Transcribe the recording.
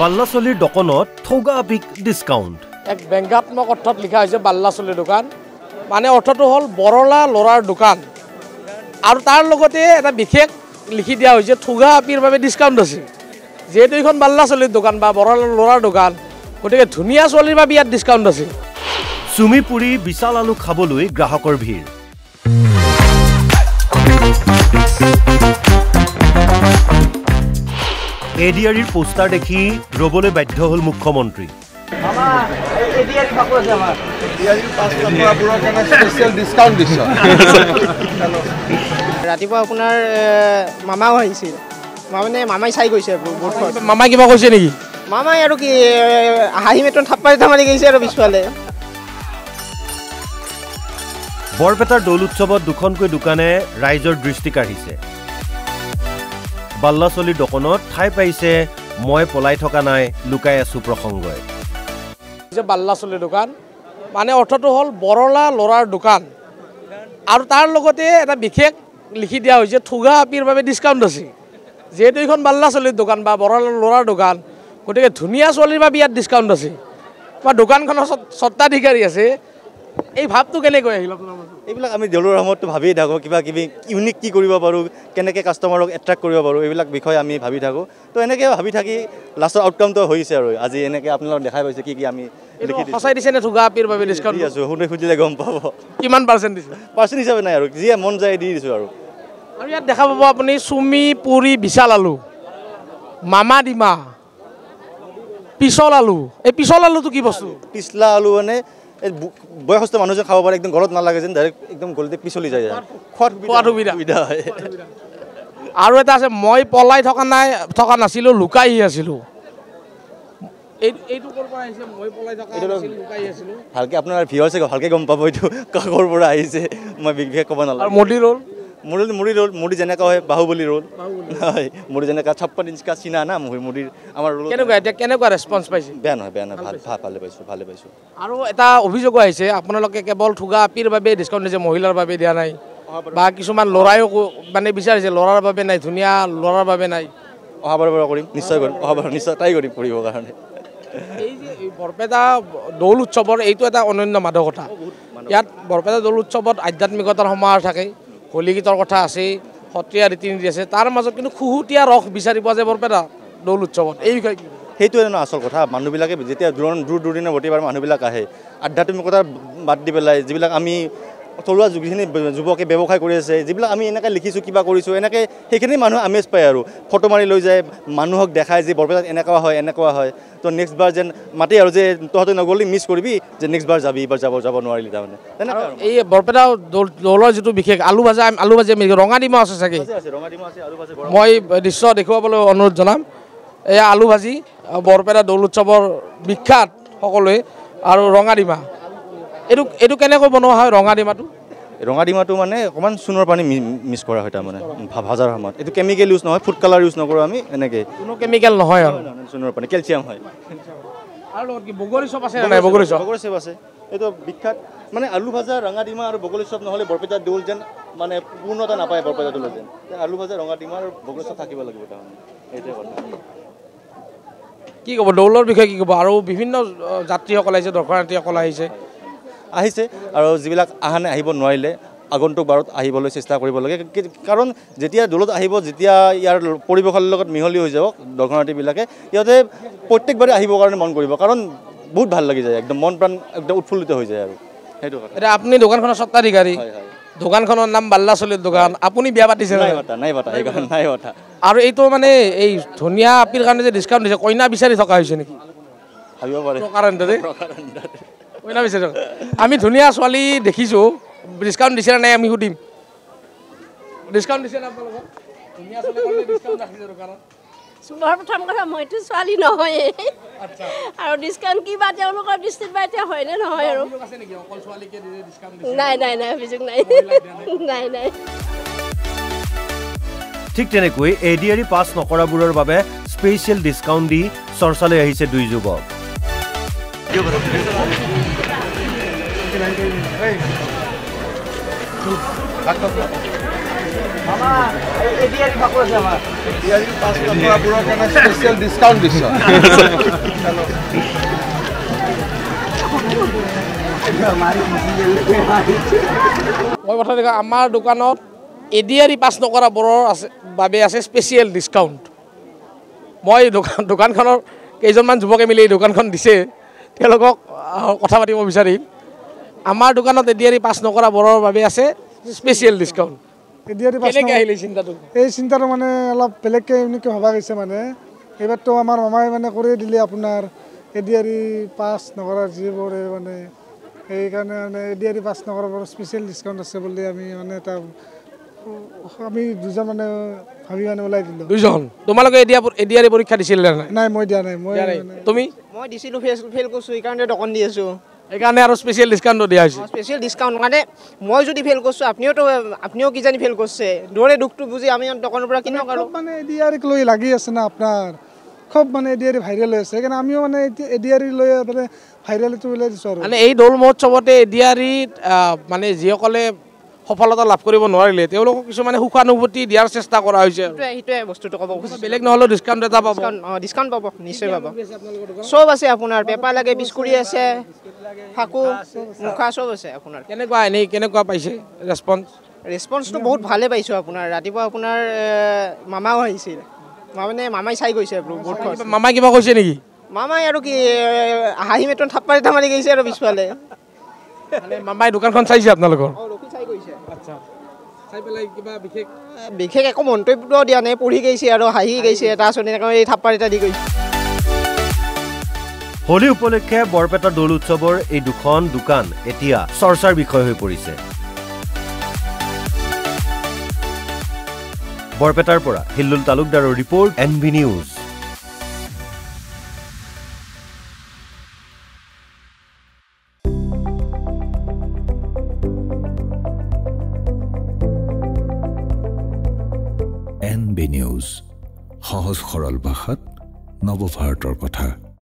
বাল্লাচলীৰ দোকানত ঠগা big discount এক ব্যংগাত্মক অৰ্থত লিখা হৈছে বাল্লাচলীৰ দোকান মানে অৰ্থটো হ'ল বৰলা লৰাৰ দোকান আৰু তাৰ লগতে এটা বিশেষ লিখি দিয়া হৈছে ঠগা আপিৰ বাবে ডিসকাউন্ট আছে যেহেতু এখন বাল্লাচলীৰ দোকান বা বৰলা লৰাৰ দোকান গতিকে ধুনীয়া ছোৱালীৰ বাবে ইয়াত ডিসকাউন্ট আছে চুমি পুৰি বিশাল আলু খাবলৈ গ্ৰাহকৰ ভিৰ এডিআৰিৰ পোষ্টাৰ দেখি ৰবলৈ বাধ্য হ'ল মুখ্যমন্ত্ৰী মামা এডিআৰি খাব আছে আমাৰ এডিআৰি পাঁচ নম্বৰৰ কাৰণে স্পেশাল ডিসকাউন্ট দিছে ৰাতিপুৱা আপোনাৰ মামাও আহিছিল মামাই চাই গৈছে মামাই কিবা কৈছে নেকি মামাই আৰু কি হাঁহি মেটন থাপ্পাৰি থামাৰি গৈছে আৰু পিছফালে বৰপেটাৰ দৌল উৎসৱত দুখনকৈ দোকানে ৰাইজৰ দৃষ্টি কাঢ়িছে বাল্লাচলীৰ দোকানত ঠাই পাইছে মই পলাই থকা নাই লুকাই আছো প্ৰসংগই যে বাল্লাচলীৰ দোকান মানে অৰ্থটো হ'ল বৰলা লৰাৰ দোকান আৰু তাৰ লগতে এটা বিশেষ লিখি দিয়া হৈছে ঠগা আপিৰ বাবে ডিসকাউন্ট আছে যেহেতু এখন বাল্লাচলীৰ দোকান বা বৰলা লৰাৰ দোকান গতিকে ধুনীয়া ছোৱালীৰ বাবে ইয়াত ডিসকাউন্ট আছে বা দোকানখনৰ স্বত্বাধিকাৰী আছে এই ভাবটো কেনেকৈ আহিল আপোনাৰ এইবিলাক আমি দেউলৰ সময়তো ভাবিয়ে থাকোঁ কিবা কিবি ইউনিক কি কৰিব পাৰোঁ কেনেকৈ কাষ্টমাৰক এট্ৰেক্ট কৰিব পাৰোঁ এইবিলাক বিষয়ে আমি ভাবি থাকোঁ তো এনেকৈ ভাবি থাকি লাষ্টৰ আউটকামটো হৈছে আৰু আজি এনেকৈ আপোনালোকক দেখাই পাইছে কি আমি লিখি সঁচাই দিছেনে ঠগা আপিৰ বাবে ডিসকাউন্ট দি আছোঁ শুনে খুজিলে গম পাব কিমান পাৰ্চেণ্ট দিছে পাৰ্চেণ্ট হিচাপে নাই আৰু যিয়ে মন যায় দি দিছোঁ আৰু ইয়াত দেখা পাব আপুনি চুমি পুৰি বিশাল আলু মামা ডিমা পিছল আলু এই পিছল আলুটো কি বস্তু পিছলা আলু মানে বয়সস্থ মানুহে খাব পাৰে একদম গলত নালাগে যেন ডাইৰেক্ট একদম গলতে পিছলি যায় খোৱাত সুবিধা হয় আৰু এটা আছে মই পলাই থকা নাছিলোঁ লুকাই আছিলোঁ এইটো ক'ৰ পৰা আহিছে মই পলাই থকা নাছিলোঁ লুকাই আছিলোঁ ভালকৈ আপোনাৰ ভিউৱাৰ্ছ ভালকৈ গম পাব এইটো ক'ৰ পৰা আহিছে মই বিশেষ ক'ব নালাগে মোদী ৰোল মুড়ি যেনেকুৱা হয় বাহুবলী ৰোল হয় মুড়ি যেনেকুৱা 56 ইঞ্চি চিনা না মুড়িৰ আমাৰ ৰোল কেনেকুৱা ৰেছপন্স পাইছে বেয়া নহয় ভালে পাইছোঁ আৰু এটা অভিযোগো আহিছে আপোনালোকে কেৱল ঠগা আপিৰ বাবে ডিছকাউণ্ট দিছে মহিলাৰ বাবে দিয়া নাই বা কিছুমান ল'ৰাইও মানে বিচাৰিছে ল'ৰাৰ বাবে নাই ধুনীয়া ল'ৰাৰ বাবে নাই অহাবাৰৰ পৰা কৰিম নিশ্চয় কৰিম অহাবাৰ নিশ্চয় ট্ৰাই কৰিম কৰিবৰ কাৰণে এই যে বৰপেটা দৌল উৎসৱৰ এইটো এটা অনন্য মাদকতা ইয়াত বৰপেটা দৌল উৎসৱত আধ্যাত্মিকতাৰ সমাহাৰ থাকে হোলী গীতৰ কথা আছে সত্ৰীয়া ৰীতি নীতি আছে তাৰ মাজত কিন্তু খুহুতীয়া ৰস বিচাৰি পোৱা যায় বৰপেটা দৌল উৎসৱত এই বিষয়ে সেইটোৱে আচল কথা মানুহবিলাকে যেতিয়া দূৰ দূৰণিৰ প্ৰতিবাৰ মানুহবিলাক আহে আধ্যাত্মিকতা বাদ দি পেলাই যিবিলাক আমি থলুৱা যিখিনি যুৱকে ব্যৱসায় কৰি আছে যিবিলাক আমি এনেকৈ লিখিছোঁ কিবা কৰিছোঁ এনেকৈ সেইখিনি মানুহ আমেজ পায় আৰু ফটো মাৰি লৈ যায় মানুহক দেখায় যে বৰপেটাত এনেকুৱা হয় তো নেক্সট বাৰ যেন মাতি আৰু যে তহঁতে নগ'লি মিছ কৰিবি যে নেক্সট বাৰ যাবি এইবাৰ যাব নোৱাৰিলি তাৰমানে তেনেকৈ এই বৰপেটা দৌলৰ যিটো বিশেষ আলু ভাজি ৰঙা ডিমা আছে চাগে মই দৃশ্য দেখুৱাবলৈ অনুৰোধ জনাম এয়া আলু ভাজি বৰপেটা দৌল উৎসৱৰ বিখ্যাত সকলোৱে আৰু ৰঙা ডিমা এইটো কেনেকৈ বনোৱা হয় ৰঙা ডিমাটো মানে অকণমান চূণৰ পানী মিক্স কৰা হয় তাৰমানে ভাজাৰ সময়ত এইটো কেমিকেল ইউজ নহয় ফুড কালাৰ ইউজ নকৰোঁ আমি এনেকৈ কোনো কেমিকেল নহয় আৰু চূণৰ পানী কেলছিয়াম হয় আৰু বগৰী চপ আছে নাই বগৰী চপ আছে এইটো বিখ্যাত মানে আলু ভাজা ৰঙা ডিমা আৰু বগৰী চপ নহ'লে বৰপেটা দৌল যেন মানে পূৰ্ণতা নাপায় বৰপেটা দৌল যেন আলু ভাজা ৰঙা ডিমা আৰু বগৰী চপ থাকিব লাগিব তাৰমানে এইটোৱে কথা কি ক'ব দৌলৰ বিষয়ে কি ক'ব আৰু বিভিন্ন যাত্ৰীসকল আহিছে দৰ্শনাৰ্থীসকল আহিছে আৰু যিবিলাক আহিব নোৱাৰিলে আগন্তুক বাৰত আহিবলৈ চেষ্টা কৰিব লাগে কাৰণ যেতিয়া দৌলত আহিব যেতিয়া ইয়াৰ পৰিৱেশৰ লগত মিহলি হৈ যাব দৰ্শনাৰ্থীবিলাকে সিহঁতে প্ৰত্যেকবাৰে আহিবৰ কাৰণে মন কৰিব কাৰণ বহুত ভাল লাগি যায় একদম মন প্ৰাণ একদম উৎফুল্লিত হৈ যায় আৰু সেইটো কথা এতিয়া আপুনি দোকানখনৰ স্বত্বাধিকাৰী দোকানখনৰ নাম বাল্লাচলীৰ দোকান আপুনি বিয়া পাতিছে নাই পতা আৰু এইটো মানে এই ধুনীয়া আপিৰ কাৰণে যে ডিছকাউণ্ট দিছে কইনা বিচাৰি থকা হৈছে নেকি ভাবিব পাৰে কইনা বিচাৰি থকা আমি ধুনীয়া ছোৱালী দেখিছোঁ ডিছকাউণ্ট দিছে নাই আমি সুধিম ডিছকাউণ্ট দিছে নে আপোনালোকক ধুনীয়া ছোৱালী ডিছকাউণ্ট ৰাখিছে দোকানত প্ৰথম কথা মইতো ছোৱালী নহয়ে আৰু ডিছকাউণ্ট কিবা তেওঁলোকৰ দৃষ্টিত বা এতিয়া হয়নে নহয় আৰু নাই অভিযোগ নাই ঠিক তেনেকৈ এডিআৰি পাছ নকৰাবোৰৰ বাবে স্পেচিয়েল ডিছকাউণ্ট দি চৰ্চালৈ আহিছে দুই যুৱক মামা এডিআৰি কাপোৰ আছে আমাৰ এডিআৰি পাছ নকৰাবোৰৰ কাৰণে স্পেচিয়েল ডিসকাউন্ট দিছে মই কথা দেখা আমাৰ দোকানত এডিআৰি পাছ নকৰাবোৰৰ বাবে আছে স্পেচিয়েল ডিছকাউণ্ট মই দোকানখনৰ কেইজনমান যুৱকে মিলি এই দোকানখন দিছে তেওঁলোকক কথা পাতিব বিচাৰিম আমাৰ দোকানত এডিআৰি পাছ নকৰাবোৰৰ বাবে আছে স্পেচিয়েল ডিছকাউণ্ট এডিআৰি পাছ কেনেকৈ আহিলে চিন্তাটো এই চিন্তাটো মানে অলপ বেলেগকৈ এনেকৈ ভবা গৈছে মানে এইবাৰতো আমাৰ মামাই মানে কৰি দিলে আপোনাৰ এডিআৰি পাছ নকৰা যিবোৰে মানে সেইকাৰণে মানে এডিআৰি পাছ নকৰাবোৰ স্পেচিয়েল ডিছকাউণ্ট আছে বুলি আমি মানে এটা আমি দুজন মানে ভাবি মানে ওলাই দিলোঁ দুজন তোমালোকে এডিআৰি পৰীক্ষা দিছিল নাই মই দিয়া নাই মই তুমি মই দিছিলোঁ ফেইল কৰিছোঁ সেইকাৰণে দোকান দি আছোঁ সেইকাৰণে আৰু স্পেচিয়েল ডিছকাউণ্টটো দিয়া হৈছে স্পেচিয়েল ডিছকাউণ্ট মানে মই যদি ফেইল কৰিছোঁ আপুনিও কিজানি ফেইল কৰিছে দৰে দুখটো বুজি আমি দোকানৰ পৰা কিনক আৰু মানে এডিআৰিক লৈ লাগি আছে না আপোনাৰ খুব মানে এডিআৰি ভাইৰেল হৈ আছে সেইকাৰণে আমিও মানে এডিআৰি লৈ মানে ভাইৰেলটো ওলাই দিছোঁ আৰু মানে এই দৌল মহোৎসৱতে এডিআৰিত মানে যিসকলে সফলতা লাভ কৰিব নোৱাৰিলে তেওঁলোকক কিছুমানে সুখানুভূতি দিয়াৰ চেষ্টা কৰা হৈছে সেইটোৱে বস্তুটো ক'ব খুজিছোঁ বেলেগ নহ'লেও ডিছকাউণ্ট এটা পাব ডিছকাউণ্ট পাব নিশ্চয় পাব চব আছে আপোনাৰ পেপাৰ লাগে বিস্কুৰি আছে ফাকু মুখা চব আছে আপোনাৰ কেনেকুৱা পাইছে ৰেছপন্সটো বহুত ভালে পাইছোঁ আপোনাৰ ৰাতিপুৱা আপোনাৰ মামাও আহিছিল মামাই চাই গৈছে বৰ্ডখন মামাই কিবা কৈছে নেকি মামাই আৰু কি হাঁহি মেটন থাপ্পা এটা মাৰি গৈছে আৰু পিছফালে মামাই দোকানখন চাইছে আপোনালোকৰ বিশেষ একো মন্তব্য দিয়া নাই পঢ়ি গৈছে আৰু হাঁহি গৈছে তাৰপিছত এনেকৈ এই থাপ্পা এটা দি গৈছে হোলী উপলক্ষে বৰপেটা দৌল উৎসৱৰ এই দুখন দোকান এতিয়া চৰ্চাৰ বিষয় হৈ পৰিছে বৰপেটাৰ পৰা হিল্লুল তালুকদাৰৰ report NB news NB news সহজ সৰল ভাষাত নৱভাৰতৰ কথা